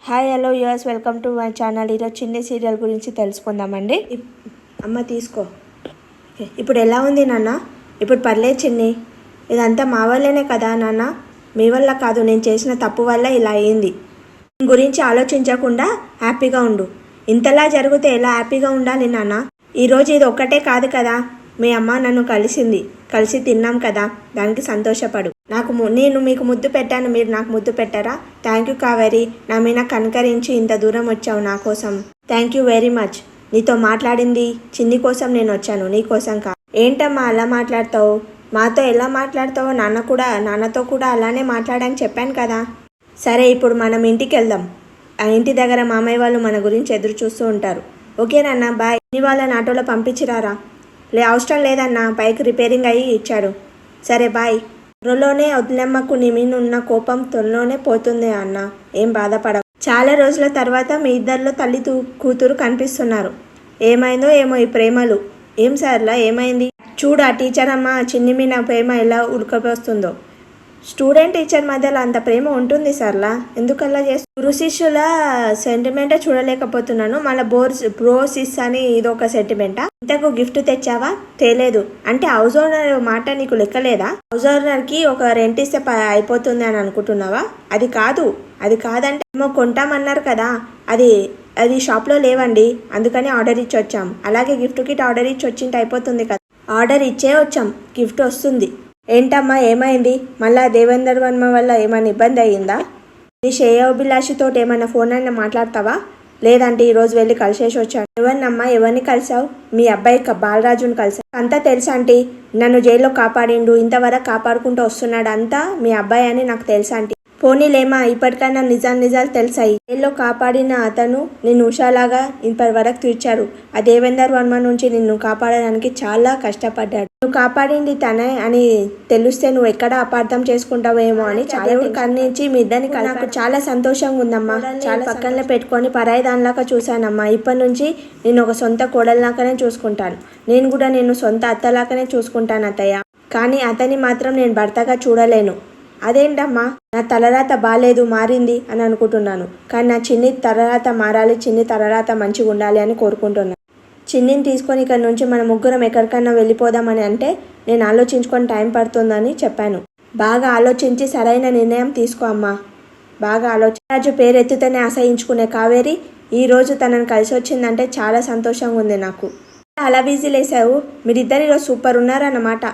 Hi hello US welcome to my channel. ఈరోజు చిన్ని serial గురించి తెలుసుకుందామండి. అమ్మ తీసుకో. ఇప్పుడు ఎలా ఉంది నాన్న? ఇప్పుడు పర్లేదు చిన్ని. ఇదంతా మా వల్లనే కదా నాన్న, మీ వల్ల కాదు. నేను చేసిన తప్పు వల్ల ఇలా అయింది. దీని గురించి ఆలోచించకుండా హ్యాపీగా ఉండు. ఇంతలా జరిగితే ఎలా హ్యాపీగా ఉండాలి నాన్న? ఈరోజు ఇది ఒక్కటే కాదు కదా, మీ అమ్మ నన్ను కలిసి తిన్నాం కదా, దానికి సంతోషపడు. నేను మీకు ముద్దు పెట్టాను, మీరు నాకు ముద్దు పెట్టారా? థ్యాంక్ యూ కావేరి, నా మీద కనకరించి ఇంత దూరం వచ్చావు నా కోసం. Thank you very much. నీతో మాట్లాడింది చిన్ని కోసం నేను వచ్చాను, నీ కోసం కాదు. ఏంటమ్మా అలా మాట్లాడతావు? మాతో ఎలా మాట్లాడతావో నాన్నతో కూడా అలానే మాట్లాడని చెప్పాను కదా. సరే ఇప్పుడు మనం ఇంటికి వెళ్దాం. ఆ ఇంటి దగ్గర మామయ్య వాళ్ళు మన గురించి ఎదురు చూస్తూ ఉంటారు. ఓకే నాన్న బాయ్. నీ వాళ్ళని ఆటోలో పంపించిరారా? అవసరం లేదన్నా, బైక్ రిపేరింగ్ అయ్యి ఇచ్చాడు. సరే బాయ్. త్వరలోనే వదిలేమ్మకు, నీ మీద ఉన్న కోపం త్వరలోనే పోతుంది అన్న, ఏం బాధపడవు. చాలా రోజుల తర్వాత మీ ఇద్దరిలో తల్లి కూతురు కనిపిస్తున్నారు. ఏమైందో ఏమో ఈ ప్రేమలు. ఏం సార్లా ఏమైంది? చూడు ఆ టీచర్ అమ్మ చిన్ని మీద ప్రేమ ఎలా ఉడకపోస్తుందో. స్టూడెంట్ టీచర్ మధ్యలో అంత ప్రేమ ఉంటుంది సార్లా, ఎందుకల్లా చేస్తూ? గురు శిష్యుల సెంటిమెంటే చూడలేకపోతున్నాను, మళ్ళీ బ్రోసిస్ అని ఇదొక సెంటిమెంటా? ఇంతకు గిఫ్ట్ తెచ్చావా? తేలేదు అంటే హౌస్ ఓనర్ మాట నీకు లెక్కలేదా? హౌస్ ఓనర్కి ఒక రెంట్ ఇస్తే అయిపోతుంది అని అనుకుంటున్నావా? అది కాదంటే ఏమో కొంటామన్నారు కదా, అది షాప్లో లేవండి, అందుకని ఆర్డర్ ఇచ్చి వచ్చాం. అలాగే గిఫ్ట్ కిట్ ఆర్డర్ ఇచ్చి వచ్చింటే అయిపోతుంది కదా. ఆర్డర్ ఇచ్చే వచ్చాం, గిఫ్ట్ వస్తుంది. ఏంటమ్మా ఏమైంది? మళ్ళా దేవేందర్ వర్మ వల్ల ఏమైనా ఇబ్బంది అయ్యిందా? నీ శ్రేయోభిలాషితో ఏమైనా ఫోన్ అయినా మాట్లాడతావా? లేదంటే ఈరోజు వెళ్ళి కలిసేసి వచ్చాను. ఎవరిని కలిసావు? మీ అబ్బాయి బాలరాజుని కలిసావు. అంతా తెలుసా ఆంటీ, నన్ను జైల్లో కాపాడిండు, ఇంతవరకు కాపాడుకుంటూ వస్తున్నాడు, అంతా మీ అబ్బాయి అని నాకు తెలుసా ఆంటీ. పోనీలేమా, ఇప్పటికైనా నిజాలు తెలుసాయి. జైల్లో కాపాడిన అతను నిన్ను ఉషాలాగా ఇప్పటి వరకు తీర్చాడు. ఆ దేవేందర్ వర్మ నుంచి నిన్ను కాపాడడానికి చాలా కష్టపడ్డాడు. నువ్వు కాపాడింది తనే అని తెలిస్తే నువ్వు ఎక్కడ అపార్థం చేసుకుంటావేమో అని చాలా కన్నించి మీ ఇద్దరిని నాకు చాలా సంతోషంగా ఉందమ్మా. చాలా పక్కనే పెట్టుకొని పరాయి దానిలాగా చూశానమ్మా. ఇప్పటి నుంచి నేను ఒక సొంత కోడలాగానే చూసుకుంటాను. నేను కూడా నేను సొంత అత్తలాగానే చూసుకుంటాను అత్తయ్య. కానీ అతన్ని మాత్రం నేను భర్తగా చూడలేను. అదేంటమ్మా, నా తలరాత బాగాలేదు, మారింది అని అనుకుంటున్నాను. కానీ నా చిన్ని తలరాత మారాలి, చిన్ని తలరాత మంచిగా ఉండాలి అని కోరుకుంటున్నాను. చిన్నిని తీసుకొని ఇక్కడ నుంచి మన ముగ్గురం ఎక్కడికన్నా వెళ్ళిపోదామని అంటే నేను ఆలోచించుకొని టైం పడుతుందని చెప్పాను. బాగా ఆలోచించి సరైన నిర్ణయం తీసుకో అమ్మా, బాగా రాజు పేరు ఎత్తుతూనే అసహించుకునే కావేరి ఈరోజు తనని కలిసి వచ్చిందంటే చాలా సంతోషంగా ఉంది నాకు. అలా బిజీలేసావు, మీరిద్దరు ఈరోజు సూపర్ ఉన్నారన్నమాట.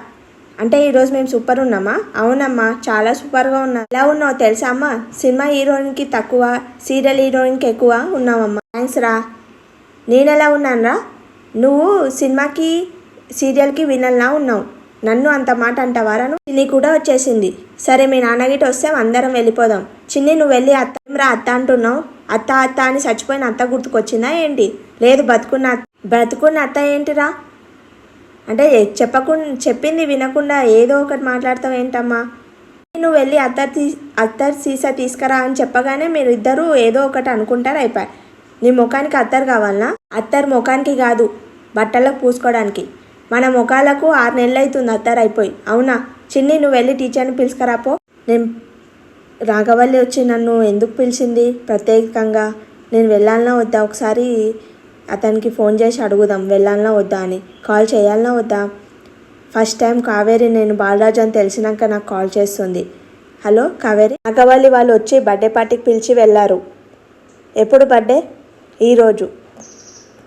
అంటే ఈరోజు మేము సూపర్ ఉన్నామా? అవునమ్మా, చాలా సూపర్గా ఉన్నా. ఎలా ఉన్నావు తెలుసా అమ్మా? సినిమా హీరోయిన్కి తక్కువ, సీరియల్ హీరోయిన్కి ఎక్కువ ఉన్నావమ్మా. థ్యాంక్స్ రా. నేనెలా ఉన్నానురా? నువ్వు సినిమాకి సీరియల్కి వినల్లా ఉన్నావు. నన్ను అంత మాట అంటావారా? చిన్ని కూడా వచ్చేసింది. సరే మీ నాన్నగిட்ட వస్తే అందరం వెళ్ళిపోదాం. చిన్ని నువ్వు వెళ్ళి అత్త అంటున్నావు. అత్త అని చచ్చిపోయిన అత్త గుర్తుకొచ్చిందా ఏంటి? లేదు, బ్రతుకున్న అత్త ఏంటిరా? అంటే చెప్పింది వినకుండా ఏదో ఒకటి మాట్లాడతావు ఏంటమ్మా? నువ్వు వెళ్ళి అత్తర్ సీసా తీసుకురా అని చెప్పగానే మీరు ఇద్దరు ఏదో ఒకటి అనుకుంటారు, అయిపోయి. నీ ముఖానికి అత్తర్ కావాలనా? అత్తర్ ముఖానికి కాదు, బట్టలకు పూసుకోవడానికి. మన ముఖాలకు 6 నెలలు అవుతుంది అత్తర్ అయిపోయి. అవునా? చిన్ని నువ్వు వెళ్ళి టీచర్ని పిలుచుకురాపో. నేను రాఘవల్లి వచ్చి నన్ను ఎందుకు పిలిచింది ప్రత్యేకంగా? నేను వెళ్ళాలన్నా వద్దా? ఒకసారి అతనికి ఫోన్ చేసి అడుగుదాం, వెళ్ళాలన్నా వద్దా అని. కాల్ చేయాలన్నా వద్దా? ఫస్ట్ టైం కావేరి నేను బాలరాజు అని తెలిసినాక నాకు కాల్ చేస్తుంది. హలో కావేరి, నాగవల్లి వాళ్ళు వచ్చి బర్త్డే పార్టీకి పిలిచి వెళ్ళారు. ఎప్పుడు బర్త్డే? ఈరోజు.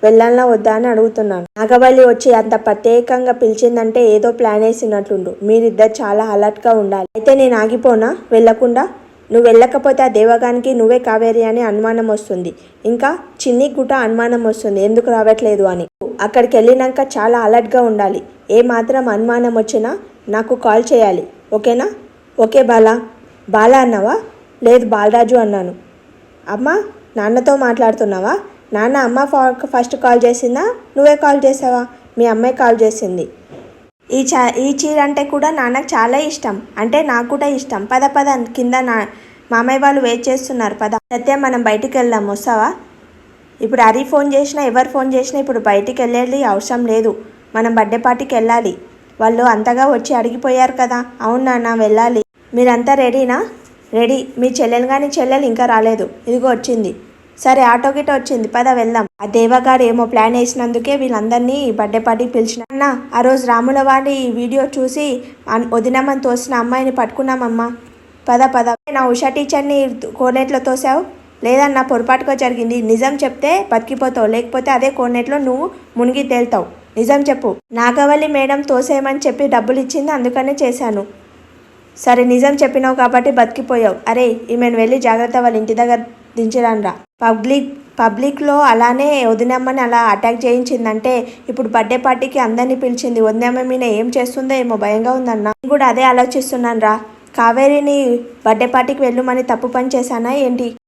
వెళ్ళాలన్నా వద్దా అని అడుగుతున్నాను. నాగవల్లి వచ్చి అంత ప్రత్యేకంగా పిలిచిందంటే ఏదో ప్లాన్ వేసినట్లుండు. మీరిద్దరు చాలా అలర్ట్గా ఉండాలి. అయితే నేను ఆగిపోనా వెళ్ళకుండా? నువ్వు వెళ్ళకపోతే ఆ దేవగానికి నువ్వే కావేరి అని అనుమానం వస్తుంది. ఇంకా చిన్ని కూడా అనుమానం వస్తుంది, ఎందుకు రావట్లేదు అని. అక్కడికి వెళ్ళినాక చాలా అలర్ట్గా ఉండాలి. ఏ మాత్రం అనుమానం వచ్చినా నాకు కాల్ చేయాలి, ఓకేనా? ఓకే బాలా అన్నావా? లేదు బాలరాజు అన్నాను. అమ్మ నాన్నతో మాట్లాడుతున్నావా? నాన్న అమ్మ ఫస్ట్ కాల్ చేసిందా, నువ్వే కాల్ చేసావా? మీ అమ్మాయి కాల్ చేసింది. ఈ చీర అంటే కూడా నాన్నకు చాలా ఇష్టం, అంటే నాకు కూడా ఇష్టం. పద కింద మామయ్య వాళ్ళు వెయిట్ చేస్తున్నారు, పద. సత్యం మనం బయటికి వెళ్దాం, వస్తావా? ఇప్పుడు హరి ఫోన్ చేసినా ఎవరు ఫోన్ చేసినా ఇప్పుడు బయటికి వెళ్ళేది అవసరం లేదు. మనం బర్త్డే పార్టీకి వెళ్ళాలి. వాళ్ళు అంతగా వచ్చి అడిగిపోయారు కదా. అవును నాన్న వెళ్ళాలి. మీరంతా రెడీనా? రెడీ. మీ చెల్లెలు కానీ చెల్లెలు ఇంకా రాలేదు. ఇదిగో వచ్చింది. సరే ఆటో గిట వచ్చింది, పద వెళ్దాం. ఆ దేవగాడు ఏమో ప్లాన్ వేసినందుకే వీళ్ళందరినీ బర్త్డే పార్టీకి పిలిచిన. అన్న ఆ రోజు రాముల వాడి వీడియో చూసి వదినమ్మని తోసిన అమ్మాయిని పట్టుకున్నామమ్మా. పద పద. నా ఉషా టీచర్ని కోనేట్లో తోసావు. లేదన్నా పొరపాటుగా జరిగింది. నిజం చెప్తే బతికిపోతావు, లేకపోతే అదే కోనేట్లో నువ్వు మునిగి తేల్తావు. నిజం చెప్పు. నాగవల్లి మేడం తోసేయమని చెప్పి డబ్బులు ఇచ్చింది, అందుకనే చేశాను. సరే నిజం చెప్పినావు కాబట్టి బతికిపోయావు. అరే ఈమెను వెళ్ళి జాగ్రత్త వాళ్ళ ఇంటి దగ్గర దించరాన్రా. పబ్లిక్లో అలానే వదినమ్మని అలా అటాక్ చేయించిందంటే ఇప్పుడు బర్త్డే పార్టీకి అందరినీ పిలిచింది. వదినమ్మ మీద ఏం చేస్తుందో ఏమో భయంగా ఉందన్న. నేను కూడా అదే ఆలోచిస్తున్నాను రా. కావేరిని బర్త్డే పార్టీకి వెళ్ళమని తప్పు పని చేశానా ఏంటి?